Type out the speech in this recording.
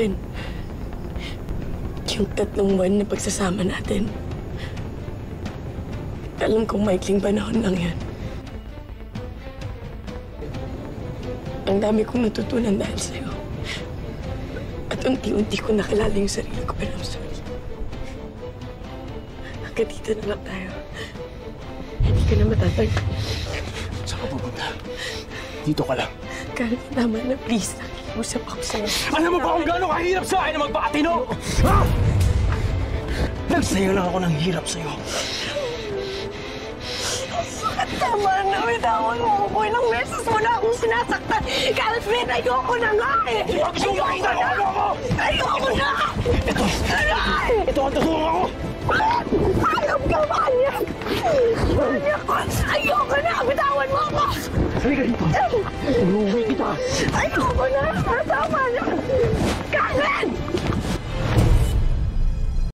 Calvin. Yung 3 buwan na pagsasama natin. Alam kong maikling panahon lang yan. Ang dami kong natutunan dahil sa'yo. At unti-unti ko nakilala yung sarili ko, pero I'm sorry. Hanggang dito na lang tayo. Hindi ka na matatagal. Saan ka pupunta? Dito ka lang. Calvin, tama na, please. Nakikiusap ako sa'yo. Alam mo ba kung gaano kahirap sa akin na magpakatino? Ha? Nagsayo lang ako ng hirap sa'yo. Tama na, bitawan mo ako. Ilang beses mo na akong sinasaktan. Calvin, ayoko na nga eh. Gusto mo makita kung ano ako? Ayoko na! Ito ang tutulong ako. Alam ka ba niya? Ayoko na! Bitawan mo ako! Halika dito. Inuwi kita. Ayoko na! Tama na!